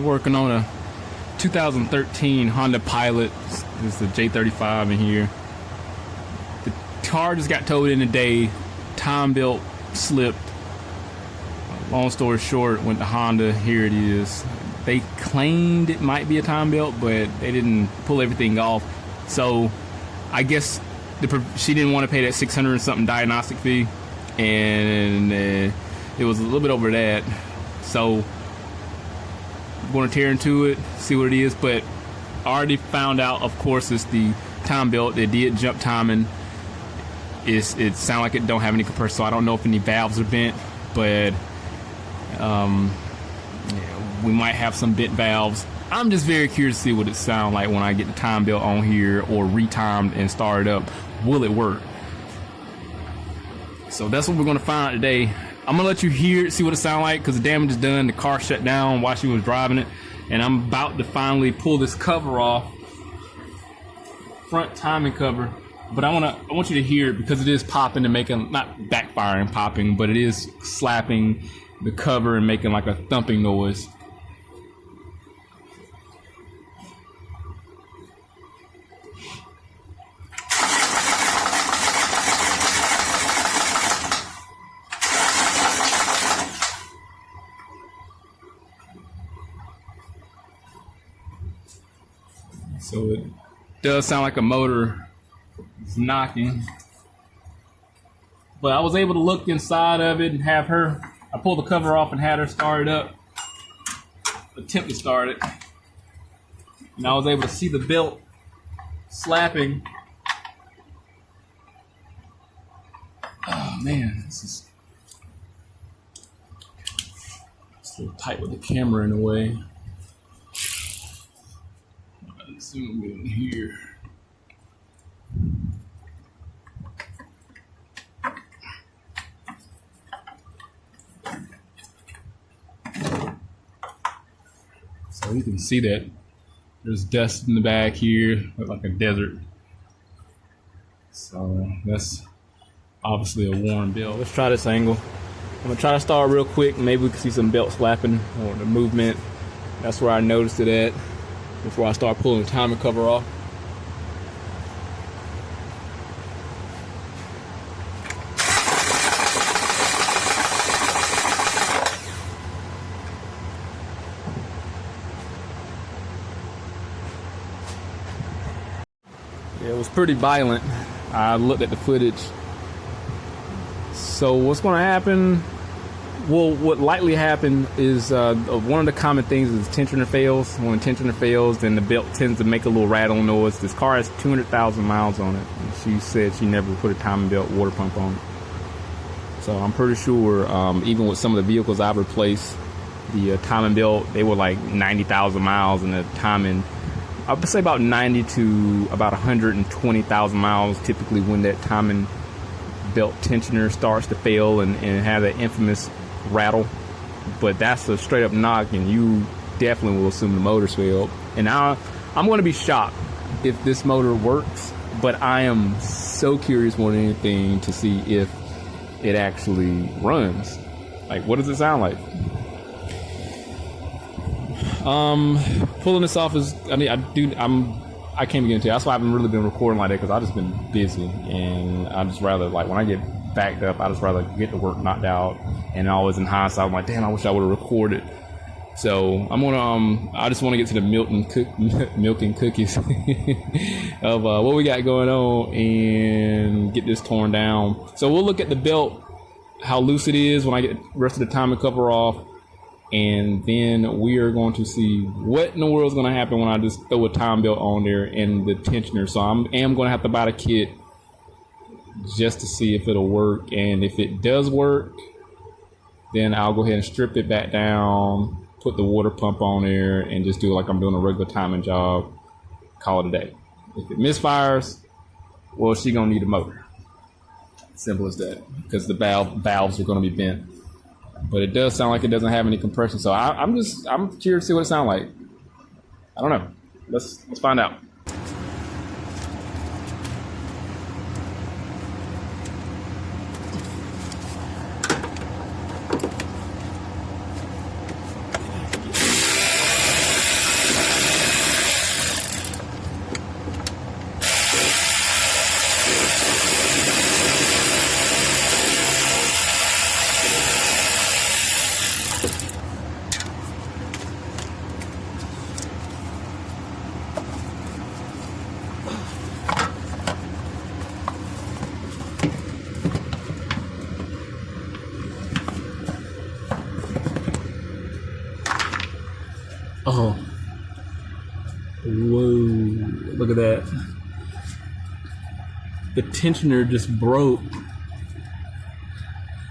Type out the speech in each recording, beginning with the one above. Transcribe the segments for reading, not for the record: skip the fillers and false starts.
Working on a 2013 Honda Pilot. This is a J35 in here. The car just got towed in today. Time belt slipped. Long story short, went to Honda. Here it is. They claimed it might be a time belt, but they didn't pull everything off. So I guess she didn't want to pay that 600 and something diagnostic fee, and it was a little bit over that. So I'm going to tear into it, see what it is. But I already found out, of course, it's the time belt. It did jump timing. It sounds like it don't have any compressor, so I don't know if any valves are bent, but yeah, we might have some bent valves. I'm just very curious to see what it sounds like when I get the time belt on here or retimed and start it up. Will it work? So that's what we're going to find out today. I'm going to let you hear it, see what it sounds like, because the damage is done. The car shut down while she was driving it, and I'm about to finally pull this cover off, front timing cover. But I want you to hear it, because it is popping and making, not backfiring popping, but it is slapping the cover and making like a thumping noise. So it does sound like a motor is knocking. But I was able to look inside of it and have her, I pulled the cover off and had her start it up, attempt to start it. And I was able to see the belt slapping. Oh man, it's a little tight with the camera in a way. Zoom in here. So you can see that there's dust in the back here, like a desert. So that's obviously a worn belt. Let's try this angle. I'm gonna try to start real quick. Maybe we can see some belt slapping or the movement. That's where I noticed it at before I start pulling the timing cover off. Yeah, it was pretty violent. I looked at the footage. So what's going to happen? Well, what likely happened is one of the common things is tensioner fails. When tensioner fails, then the belt tends to make a little rattling noise. This car has 200,000 miles on it. And she said she never put a timing belt water pump on it. So I'm pretty sure even with some of the vehicles I've replaced, the timing belt, they were like 90,000 miles, and the timing, I would say about 90 to about 120,000 miles typically when that timing belt tensioner starts to fail and have that infamous rattle. But that's a straight up knock, and you definitely will assume the motor's failed. And now I'm going to be shocked if this motor works, but I am so curious more than anything to see if it actually runs. Like, what does it sound like? Pulling this off is, I can't begin to. That's why I haven't really been recording like that, because I've just been busy, and I just rather, like, when I get backed up, I just rather get the work knocked out. And always in hindsight, I'm like, damn, I wish I would have recorded. So I'm gonna, I just want to get to the milk and cookies of what we got going on and get this torn down. So we'll look at the belt, how loose it is when I get the rest of the timing cover off. And then we are going to see what in the world is going to happen when I just throw a time belt on there and the tensioner. So I am going to have to buy the kit just to see if it'll work. And if it does work, then I'll go ahead and strip it back down, put the water pump on there, and just do it like I'm doing a regular timing job. Call it a day. If it misfires, well, she's going to need a motor. Simple as that, because the valves are going to be bent. But it does sound like it doesn't have any compression, so I'm curious to see what it sounds like. I don't know. Let's find out. Oh. Whoa. Look at that. The tensioner just broke.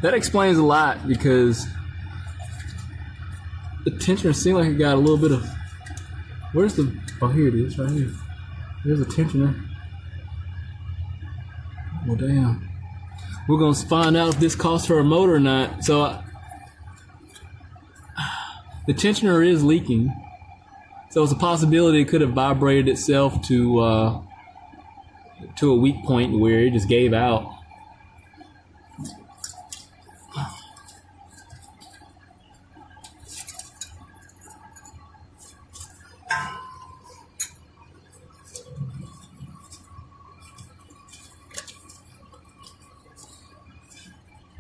That explains a lot because the tensioner seemed like it got a little bit of... Where's the... Oh, here it is, right here. There's the tensioner. Well, damn. We're going to find out if this costs her a motor or not. So, the tensioner is leaking. So it's a possibility it could have vibrated itself to a weak point where it just gave out.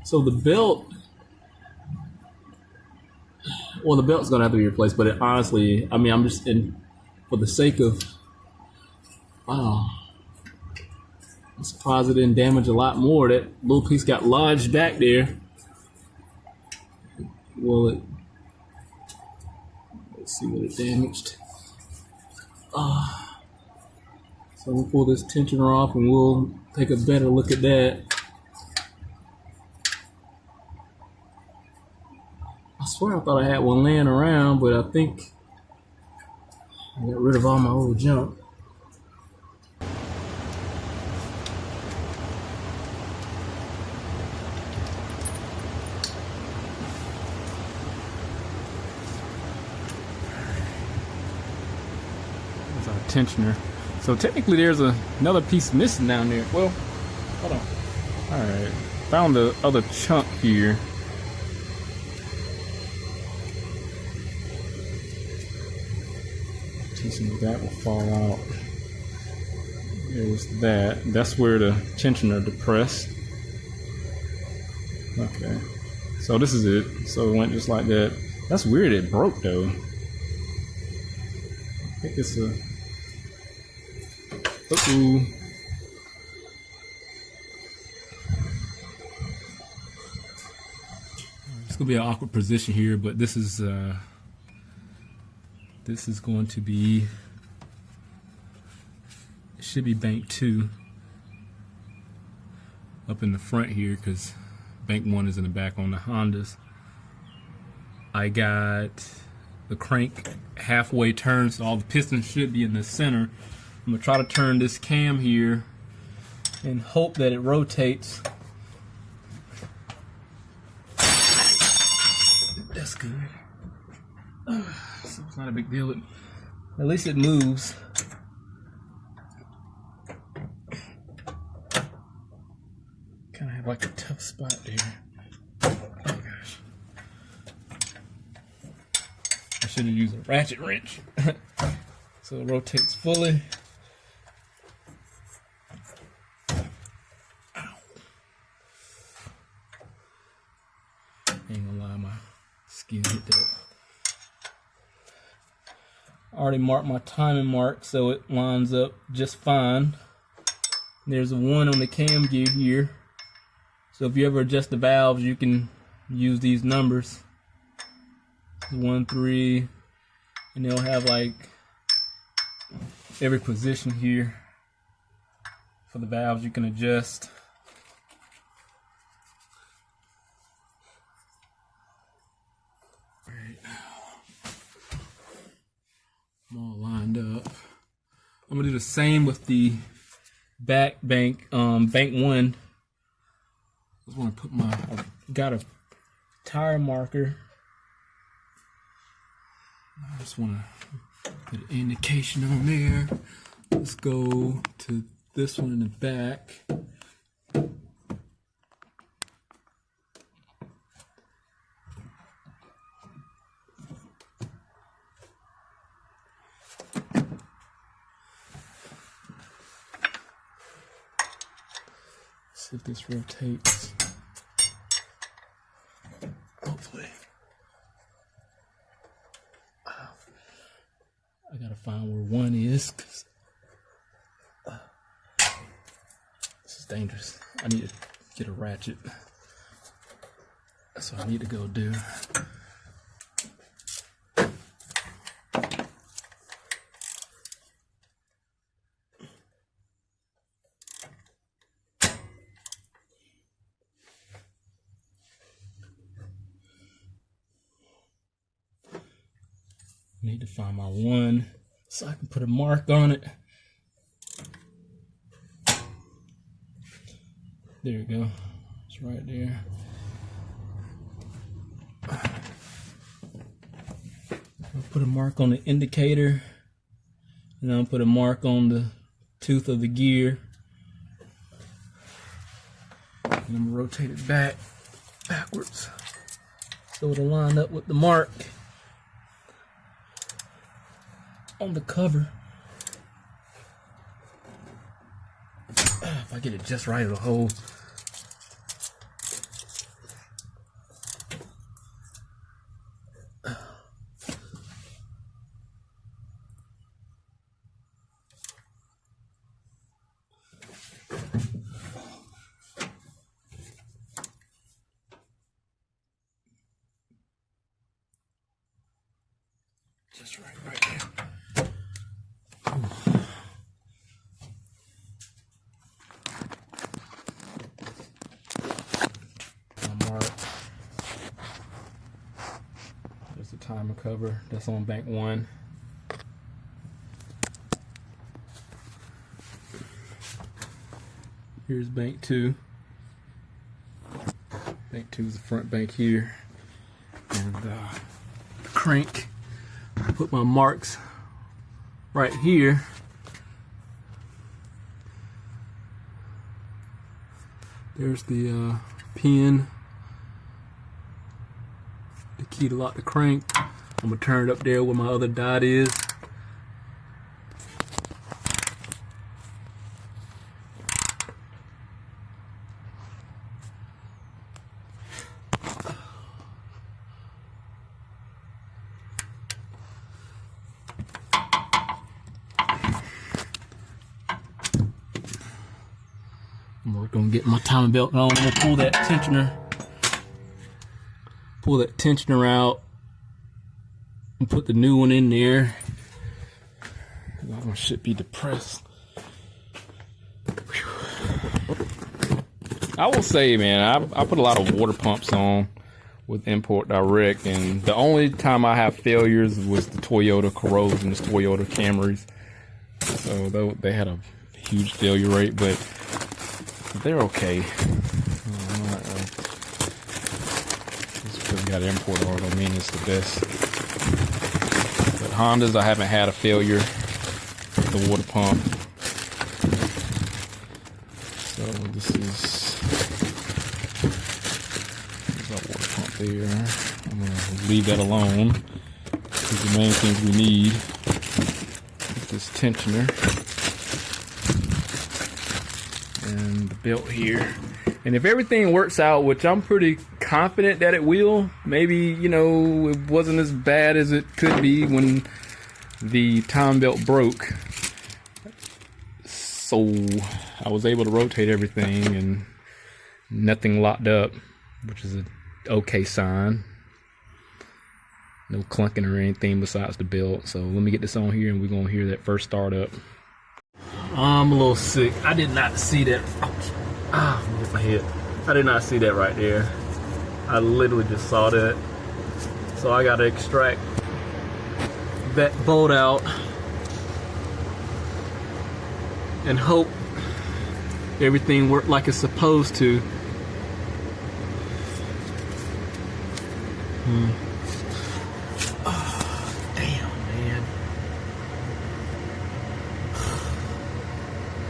So the belt, well, the belt's gonna have to be replaced, but honestly, I mean, I'm just for the sake of, wow, I'm surprised it didn't damage a lot more. That little piece got lodged back there. Well, let's see what it damaged. So we'll pull this tensioner off and we'll take a better look at that. I swear I thought I had one laying around, but I think I got rid of all my old junk. That's our tensioner. So technically there's another piece missing down there. Well, hold on. Alright. Found the other chunk here. That will fall out. There's that. That's where the tensioner depressed. Okay. So this is it. So it went just like that. That's weird it broke though. I think it's a... Uh-oh. It's gonna be an awkward position here, but this is going to be, it should be bank 2 up in the front here because bank 1 is in the back on the Hondas. I got the crank halfway turned, so all the pistons should be in the center. I'm gonna try to turn this cam here and hope that it rotates. That's good. So it's not a big deal. At least it moves. Kind of have like a tough spot there. Oh gosh. I should have used a ratchet wrench. So it rotates fully. Ow. Ain't gonna lie, my skin hit that. I already marked my timing mark so it lines up just fine. There's a 1 on the cam gear here. So if you ever adjust the valves, you can use these numbers. 1, 3, and they'll have like every position here for the valves you can adjust. All lined up. I'm gonna do the same with the back bank, bank 1. I just want to put I've got a tire marker. I just want to put an indication on there. Let's go to this one in the back. See if this rotates. Hopefully. I gotta find where 1 is, 'cause this is dangerous. I need to get a ratchet. That's what I need to go do. Need to find my one so I can put a mark on it. There we go. It's right there. I'll put a mark on the indicator, and I'll put a mark on the tooth of the gear. And I'm gonna rotate it backwards so it'll line up with the mark on the cover. If I get it just right, it'll hold. Just right there. My mark. There's the timer cover. That's on bank 1. Here's bank 2. Bank 2 is the front bank here. And crank. Put my marks right here. There's the pin, the key to lock the crank. I'm gonna turn it up there where my other dot is. We're gonna get my timing belt on. I'm gonna pull that tensioner out and put the new one in there. That one should be depressed. I will say, man, I put a lot of water pumps on with Import Direct, and the only time I have failures was the Toyota Corollas and the Toyota Camrys. So they had a huge failure rate, but they're okay. Just because we got import oil don't mean it's the best. But Hondas, I haven't had a failure with the water pump. So there's our water pump there. I'm gonna leave that alone because the main things we need is this tensioner and the belt here. And if everything works out, which I'm pretty confident that it will, maybe, you know, it wasn't as bad as it could be when the time belt broke. So I was able to rotate everything and nothing locked up, which is an okay sign. No clunking or anything besides the belt. So let me get this on here and we're gonna hear that first startup. I'm a little sick. I did not see that. Hit my head. I did not see that right there. I literally just saw that. So I gotta extract that bolt out and hope everything worked like it's supposed to.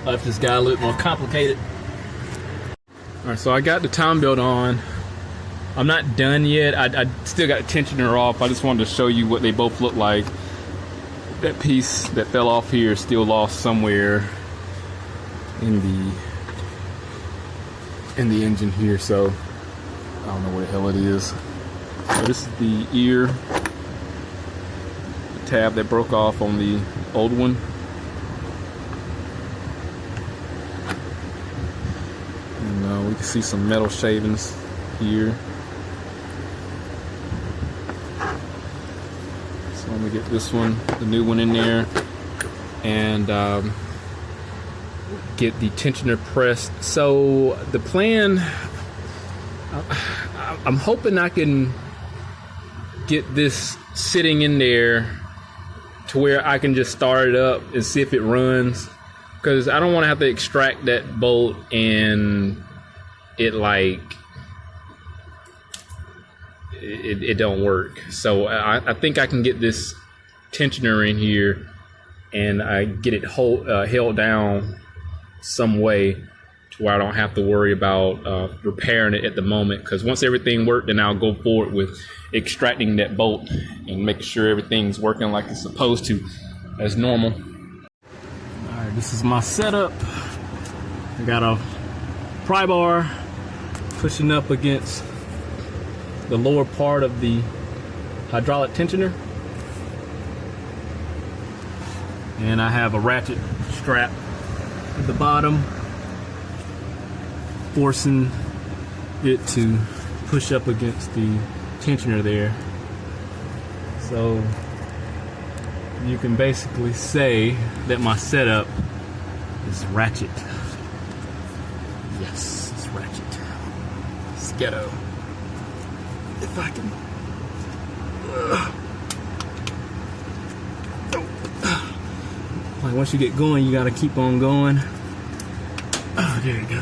Life just got a little more complicated. Alright, so I got the time belt on. I'm not done yet. I still got the tensioner off. I just wanted to show you what they both look like. That piece that fell off here is still lost somewhere in the engine here, so I don't know where the hell it is. So this is the ear, the tab that broke off on the old one. And we can see some metal shavings here. So let me get this one, the new one in there, and get the tensioner pressed. So the plan, I'm hoping I can get this sitting in there to where I can just start it up and see if it runs, because I don't want to have to extract that bolt and it it don't work. So I think I can get this tensioner in here and I get it held down some way to where I don't have to worry about repairing it at the moment, because once everything worked, then I'll go forward with extracting that bolt and making sure everything's working like it's supposed to, as normal. All right, this is my setup. I got a pry bar pushing up against the lower part of the hydraulic tensioner, and I have a ratchet strap at the bottom forcing it to push up against the tensioner there. So you can basically say that my setup is ratchet. Yes, it's ratchet. It's ghetto. If I can. Like once you get going, you gotta keep on going. Oh, there you go.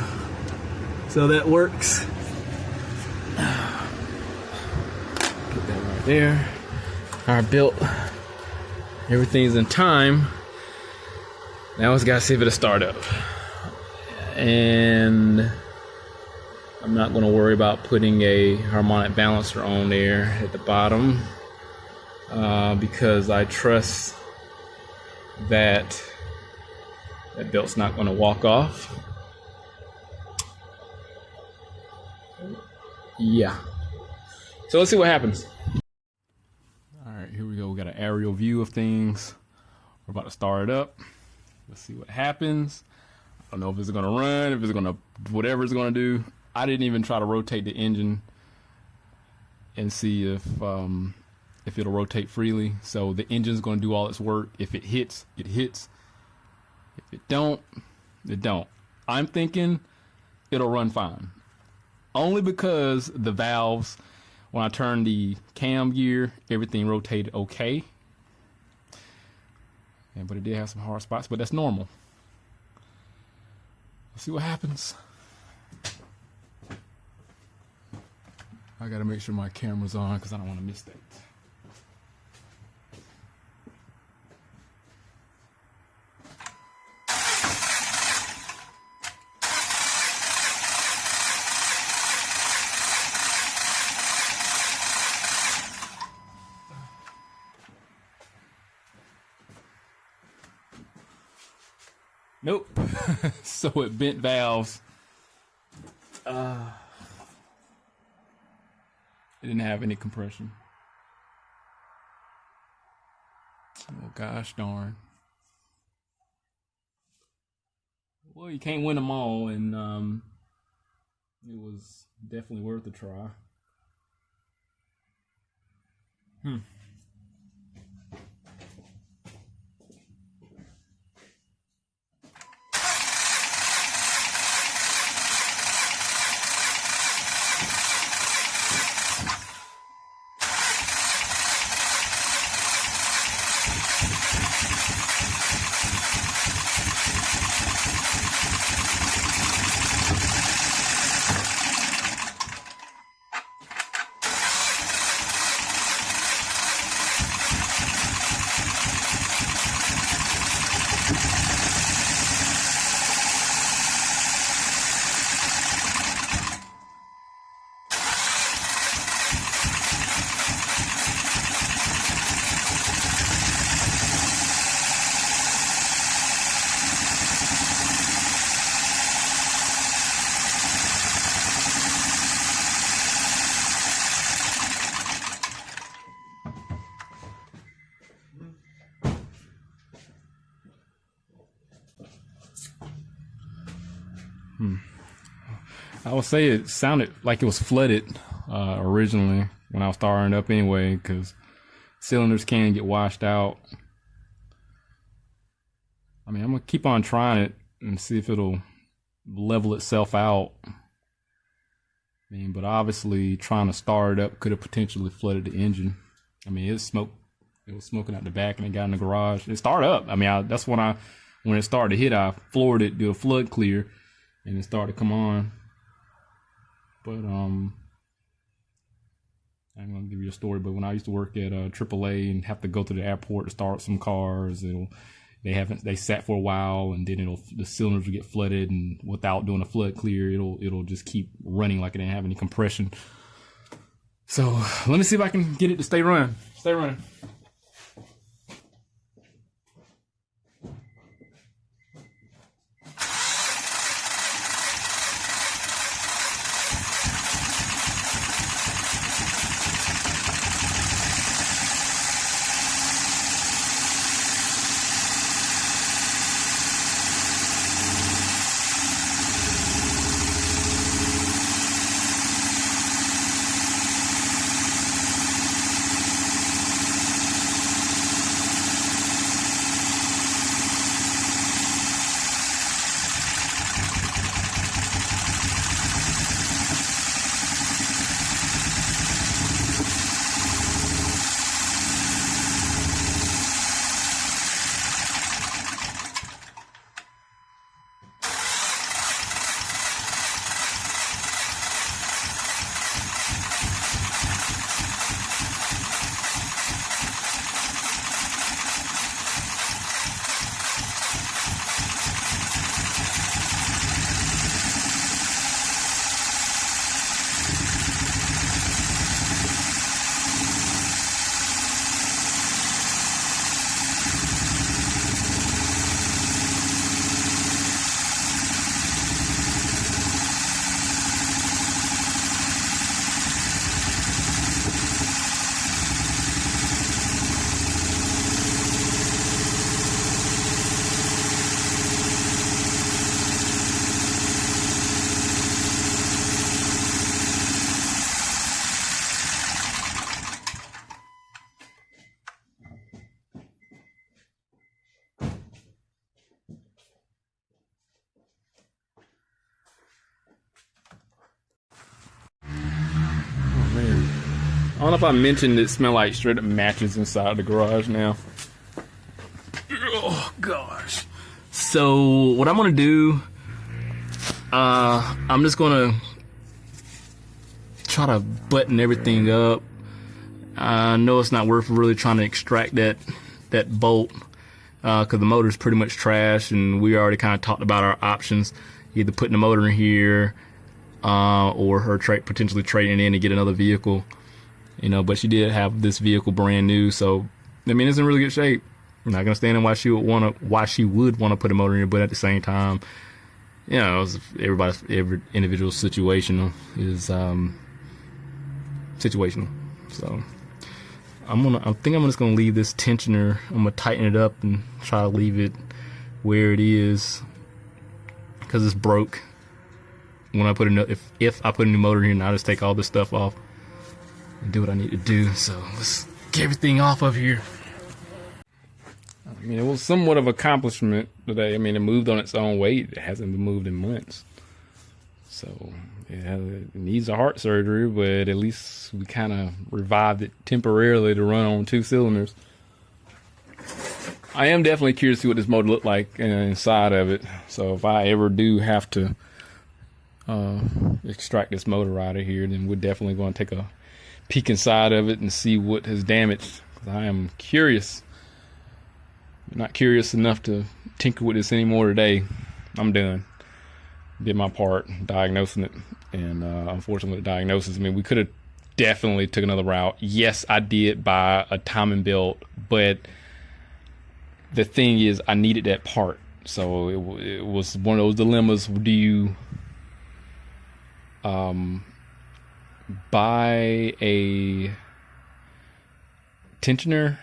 So that works. Put that right there. All right, built. Everything's in time. Now we just gotta see if it'll start up. And I'm not gonna worry about putting a harmonic balancer on there at the bottom because I trust that that belt's not gonna walk off. Yeah. So let's see what happens. All right, here we go. We got an aerial view of things. We're about to start it up. Let's see what happens. I don't know if it's gonna run, if it's gonna, whatever it's gonna do. I didn't even try to rotate the engine and see if it'll rotate freely. So the engine's gonna do all its work. If it hits, it hits. If it don't, it don't. I'm thinking it'll run fine. Only because the valves, when I turned the cam gear, everything rotated okay. Yeah, but it did have some hard spots, but that's normal. Let's see what happens. I gotta make sure my camera's on because I don't want to miss that. Nope. So it bent valves. It didn't have any compression. Oh gosh darn. Well, you can't win them all, and it was definitely worth a try. I would say it sounded like it was flooded originally when I was starting up anyway, because cylinders can get washed out. I mean, I'm gonna keep on trying it and see if it'll level itself out. I mean, but obviously trying to start it up could have potentially flooded the engine. I mean, it smoked It was smoking out the back, and it got in the garage. It started up. I mean, that's when it started to hit, I floored it, did a flood clear, and it started to come on. But I'm gonna give you a story. But when I used to work at AAA and have to go to the airport to start some cars, they sat for a while, and then the cylinders will get flooded, and without doing a flood clear, it'll just keep running like it didn't have any compression. So let me see if I can get it to stay running. Stay running. I don't know if I mentioned it smelled like straight up matches inside the garage now. Oh gosh. So what I'm gonna do, I'm just gonna try to button everything up. I know it's not worth really trying to extract that bolt, cause the motor's pretty much trash, and we already kind of talked about our options, either putting the motor in here, or her potentially trading it in to get another vehicle. But she did have this vehicle brand new, so I mean it's in really good shape. I'm not gonna stand in why she would want to put a motor in it, but at the same time, every individual situation is situational. So I think I'm just gonna leave this tensioner. I'm gonna tighten it up and try to leave it where it is, because it's broke. When I put if I put a new motor in here, and I just take all this stuff off and do what I need to do. So let's get everything off of here. I mean, it was somewhat of an accomplishment today. I mean, it moved on its own weight. It hasn't been moved in months. So it needs a heart surgery, but at least we kind of revived it temporarily to run on 2 cylinders. I am definitely curious to see what this motor looked like inside of it. So if I ever do have to extract this motor out of here, then we're definitely going to take a peek inside of it and see what has damaged. I am curious. I'm not curious enough to tinker with this anymore today. I'm done. Did my part diagnosing it, and unfortunately the diagnosis, I mean, we could have definitely took another route. Yes, I did buy a timing belt, but the thing is I needed that part. So it was one of those dilemmas. Do you buy a tensioner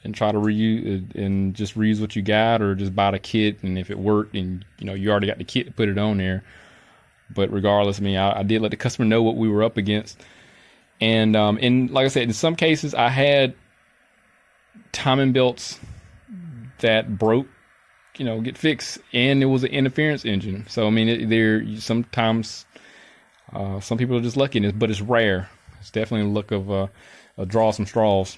and try to reuse and just reuse what you got, or just buy the kit, and if it worked and you already got the kit to put it on there? But regardless, I mean, I did let the customer know what we were up against, and like I said, in some cases I had timing belts that broke, get fixed, and it was an interference engine. So I mean, sometimes some people are just lucky in this, but it's rare. It's definitely a look of draw some straws.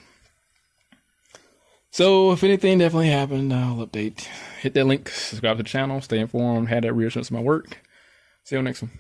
So if anything definitely happened, I'll update. Hit that link, subscribe to the channel, stay informed, have that reassurance of my work. See you on the next one.